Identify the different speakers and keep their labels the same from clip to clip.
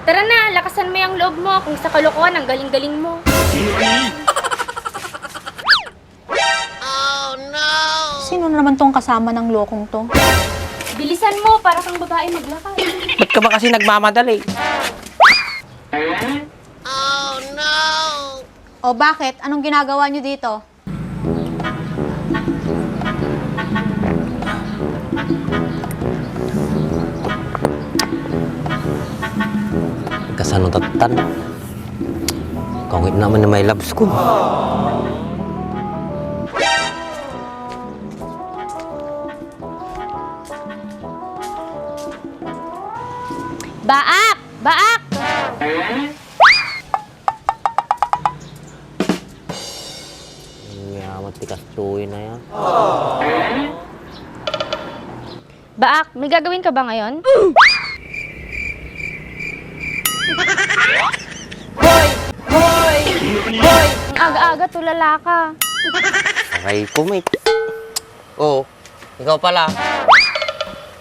Speaker 1: Tara na, lakasan mo yung loob mo. Kung sa kalokohan, ang galing-galing mo.
Speaker 2: Sino naman tong kasama ng lokong to?
Speaker 1: Bilisan mo, para kang babae maglakad.
Speaker 3: Ba't ka ba kasi nagmamadali?
Speaker 2: O bakit? Anong ginagawa nyo dito?
Speaker 3: Kasanutatan. Kungit naman na may loves ko.
Speaker 1: Baak! Baak!
Speaker 3: Yamat tikas tuwi na yan.
Speaker 1: Baak, may gagawin ka ba ngayon? Hoy! Hoy! Hoy! Ang aga-aga, tulala ka.
Speaker 3: Aray ko, mate. Oo, ikaw pala.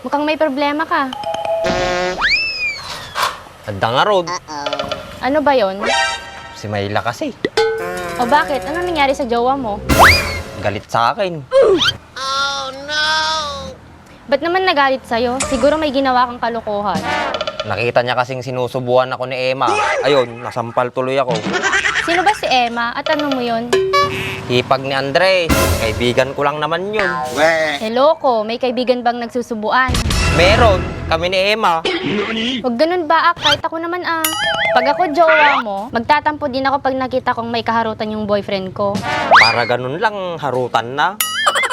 Speaker 1: Mukhang may problema ka.
Speaker 3: Handa nga road.
Speaker 1: Ano ba yon?
Speaker 3: Si Mayla kasi.
Speaker 1: O bakit? Ano nangyari sa jowa mo?
Speaker 3: Galit sa akin.
Speaker 1: Ba't naman nagalit sa'yo? Siguro may ginawa kang kalokohan.
Speaker 3: Nakita niya kasing sinusubuan ako ni Emma. Ayun, nasampal tuloy ako.
Speaker 1: Sino ba si Emma? At ano mo yon?
Speaker 3: Hipag ni Andres. Kaibigan ko lang naman yun.
Speaker 1: Hello ko, may kaibigan bang nagsusubuan?
Speaker 3: Meron, kami ni Emma.
Speaker 1: Huwag ganun ba, kahit ako naman Pag ako jowa mo, magtatampo din ako pag nakita kong may kaharutan yung boyfriend ko.
Speaker 3: Para ganun lang, harutan na.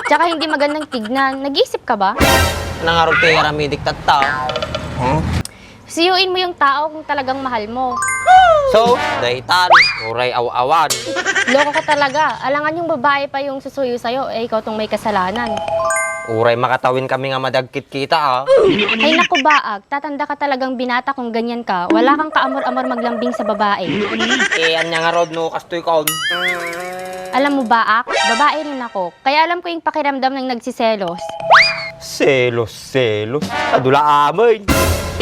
Speaker 1: Tsaka hindi magandang tignan. Nag-isip ka ba?
Speaker 3: Nangarot kayo karami diktatta.
Speaker 1: Siyuin mo yung tao kung talagang mahal mo.
Speaker 3: So, daitan, uray aw-awan.
Speaker 1: Loko ka talaga. Alangan yung babae pa yung susuyo sa'yo, ikaw tong may kasalanan.
Speaker 3: Uray makatawin kami nga madagkit kita
Speaker 1: Ay naku baag, tatanda ka talagang binata kung ganyan ka. Wala kang kaamor-amor maglambing sa babae.
Speaker 3: Anya nga rod no, kastoy kaon.
Speaker 1: Alam mo baak, babae rin ako. Kaya alam ko yung pakiramdam ng nagsiselos.
Speaker 3: Selos. Adula amoy.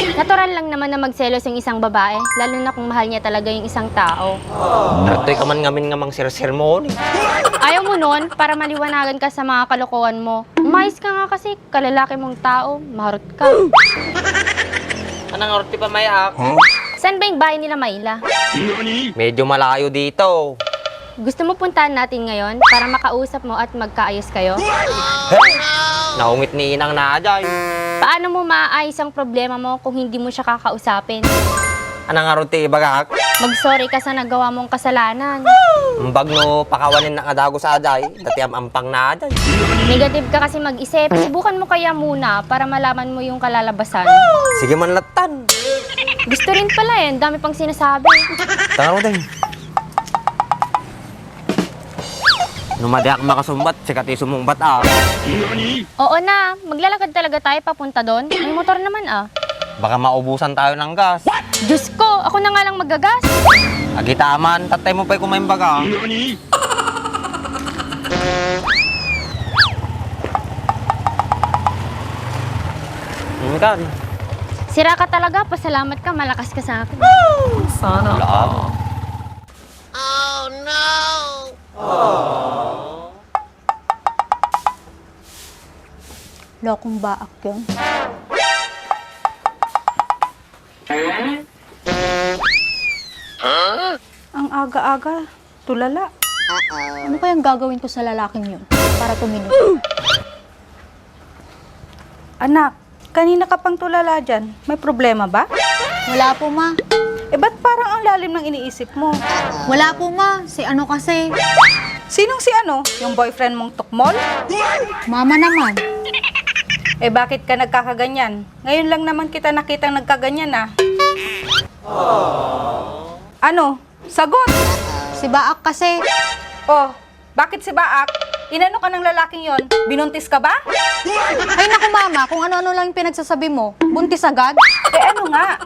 Speaker 1: Natural lang naman na magselos yung isang babae, lalo na kung mahal niya talaga yung isang tao.
Speaker 3: Artoy ka man ngamin nga mang sir-sir mo ni.
Speaker 1: Ayaw mo nun para maliwanagan ka sa mga kalokohan mo. Umayos ka nga kasi, kalalaki mong tao, maharot ka.
Speaker 3: Anang arti pa mayak?
Speaker 1: Saan ba yung bahay nila Mayla?
Speaker 3: Medyo malayo dito.
Speaker 1: Gusto mo puntahan natin ngayon para makausap mo at magkaayos kayo?
Speaker 3: Naungit ni inang naday.
Speaker 1: Paano mo maaayos ang problema mo kung hindi mo siya kakausapin?
Speaker 3: Anang arti bagak?
Speaker 1: Mag-sorry ka sa nagawa mong kasalanan.
Speaker 3: Mbag no pakawanin na kadago sa aday. Dati ampang na aday.
Speaker 1: Negative ka kasi mag-isip. Subukan mo kaya muna para malaman mo yung kalalabasan.
Speaker 3: Sige man latan.
Speaker 1: Gusto rin pala eh. Dami pang sinasabi.
Speaker 3: Tanga mo din. Numadayak makasumbat, sikati sumumbat
Speaker 1: Oo na. Maglalakad talaga tayo papunta doon. May motor naman
Speaker 3: Baka maubusan tayo ng gas.
Speaker 1: Diyos ko, ako na nga lang magagas.
Speaker 3: Agitaman, tatay mo pa'y kumain baga. Kan?
Speaker 1: Sira ka talaga, pasalamat ka, malakas ka sa akin.
Speaker 3: Sana.
Speaker 2: Lokong baak yun. Ang aga-aga, tulala. Ano kayang gagawin ko sa lalaking yun para tuminod?
Speaker 4: Anak, kanina ka pang tulala dyan. May problema ba?
Speaker 2: Wala po, ma.
Speaker 4: Eh, ba't parang ang lalim ng iniisip mo?
Speaker 2: Wala po, ma. Si ano kasi?
Speaker 4: Sinong si ano? Yung boyfriend mong tukmol?
Speaker 2: Mama naman.
Speaker 4: Eh, bakit ka nagkakaganyan? Ngayon lang naman kita nakitang nagkaganyan, Ano? Sagot!
Speaker 2: Si Baak kasi.
Speaker 4: Oh, bakit si Baak? Inano ka ng lalaking yon? Binuntis ka ba?
Speaker 2: Ay naku, mama. Kung ano-ano lang yung pinagsasabi mo. Buntis agad?
Speaker 4: Eh, ano nga?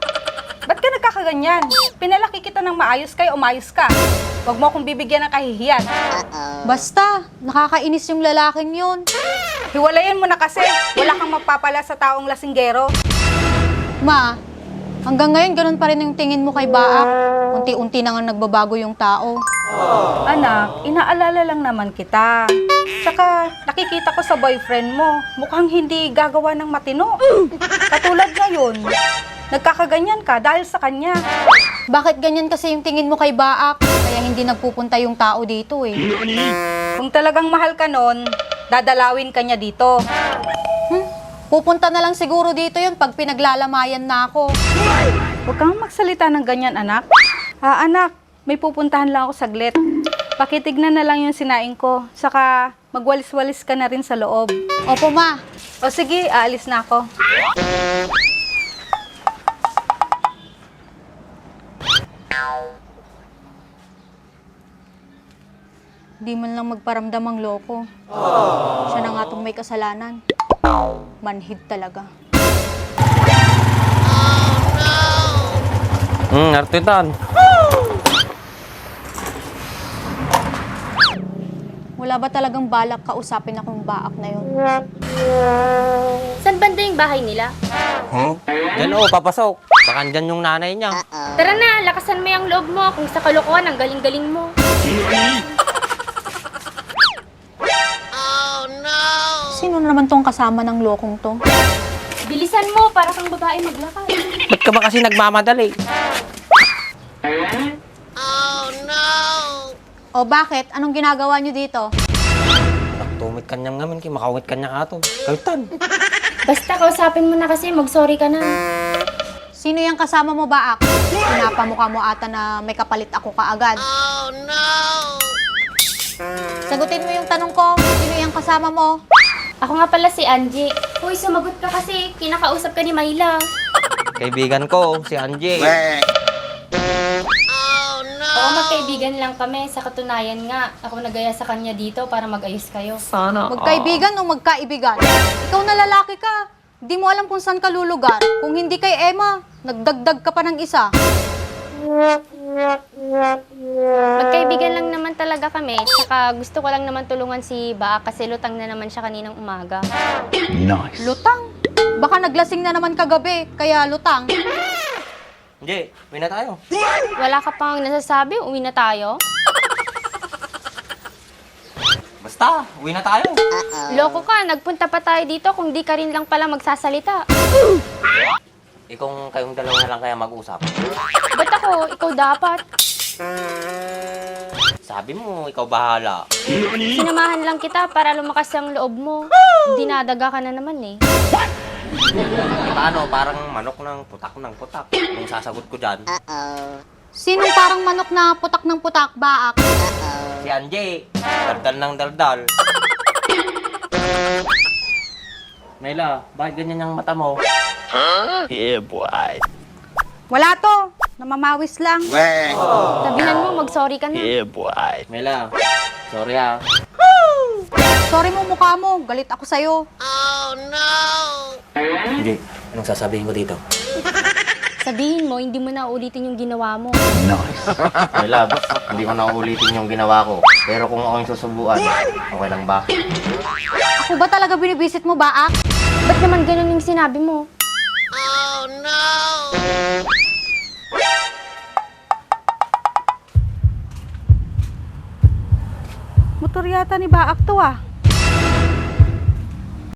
Speaker 4: Ba't ka nagkakaganyan? Pinalaki kita ng maayos kay umayos ka. Huwag mo akong bibigyan ng kahihiyan.
Speaker 2: Basta, nakakainis yung lalaking yun.
Speaker 4: Hiwalayan mo na kasi. Wala kang magpapala sa taong lasinggero.
Speaker 2: Ma, Hanggang ngayon, ganun pa rin yung tingin mo kay Baak. Unti-unti na nga nagbabago yung tao.
Speaker 4: Anak, inaalala lang naman kita. Tsaka nakikita ko sa boyfriend mo, mukhang hindi gagawa ng matino. Katulad ngayon, nagkakaganyan ka dahil sa kanya.
Speaker 2: Bakit ganyan kasi yung tingin mo kay Baak? Kaya hindi nagpupunta yung tao dito eh.
Speaker 4: Kung talagang mahal ka nun, dadalawin ka niya dito.
Speaker 2: Pupunta na lang siguro dito yun pag pinaglalamayan na ako.
Speaker 4: Huwag kang magsalita ng ganyan, anak. Anak, may pupuntahan lang ako saglit. Pakitignan na lang yung sinaing ko. Saka magwalis-walis ka na rin sa loob.
Speaker 2: Opo, ma.
Speaker 4: O sige, aalis na ako.
Speaker 2: Di man lang magparamdam ang loko. Siya na nga tong may kasalanan. Manhid talaga.
Speaker 3: Artitan.
Speaker 2: Wala ba talagang balak kausapin akong Baak na yun?
Speaker 1: Saan banda yung bahay nila?
Speaker 3: Diyan papasok. Baka andyan yung nanay niya.
Speaker 1: Tara na, lakasan mo yung loob mo kung sa kalokohan ang galing-galing mo.
Speaker 2: Sino naman tong kasama ng lokong to?
Speaker 1: Bilisan mo para kang babae maglakad.
Speaker 3: Ba't ka ba kasi nagmamadali?
Speaker 2: O bakit? Anong ginagawa nyo dito?
Speaker 3: Nagtumit kanyang ngamin, kay makawit kanya ato. Kayutan.
Speaker 1: Basta kausapin mo na kasi, mag-sorry ka na.
Speaker 2: Sino yung kasama mo, Baak? Pinapamukha mo ata na may kapalit ako kaagad. Oh, no! Sagutin mo yung tanong ko. Sino yung kasama mo?
Speaker 1: Ako nga pala si Angie. Hoy, sumagot ka kasi, kinakausap ka ni Mayla.
Speaker 3: Kaibigan ko, si Angie.
Speaker 1: Oo, magkaibigan lang kami. Sa katunayan nga, ako nagaya sa kanya dito para mag-ayos kayo.
Speaker 2: Magkaibigan o magkaibigan? Ikaw na lalaki ka. Di mo alam kung saan ka lulugar. Kung hindi kay Emma, nagdagdag ka pa ng isa.
Speaker 1: Magkaibigan lang naman talaga kami. Tsaka gusto ko lang naman tulungan si Ba kasi lutang na naman siya kaninang umaga.
Speaker 2: Lutang? Baka naglasing na naman kagabi, kaya lutang.
Speaker 3: Angie, uwi na tayo.
Speaker 1: Wala ka pang nasasabi, uwi na tayo?
Speaker 3: Basta, uwi na tayo.
Speaker 1: Loko ka, nagpunta pa tayo dito kung di ka rin lang pala magsasalita.
Speaker 3: Kung kayong dalawa na lang kaya mag-usap.
Speaker 1: Ba't ako? Ikaw dapat.
Speaker 3: Sabi mo, ikaw bahala.
Speaker 1: Sinamahan lang kita para lumakas ang loob mo. Dinadaga ka na naman eh.
Speaker 3: Paano? Parang manok ng putak. Yung sasagot ko dyan.
Speaker 2: Sinong parang manok na putak ng putak, Baak?
Speaker 3: Si Angie, daldal ng daldal. Mayla, bakit ganyan yung mata mo?
Speaker 4: Wala to. Namamawis lang.
Speaker 1: Sabihan mo, mag-sorry ka na.
Speaker 3: Mayla, sorry ha.
Speaker 2: Sorry mo mukha mo, galit ako sa'yo.
Speaker 3: Angie, anong sasabihin ko dito?
Speaker 1: Sabihin mo, hindi mo na ulitin yung ginawa mo.
Speaker 3: My love, hindi ko na ulitin yung ginawa ko. Pero kung ako yung susubuan, okay lang ba?
Speaker 2: Ako ba talaga binibisit mo, Baak?
Speaker 1: Ba't naman ganun yung sinabi mo?
Speaker 4: Motor yata ni Baak to ah.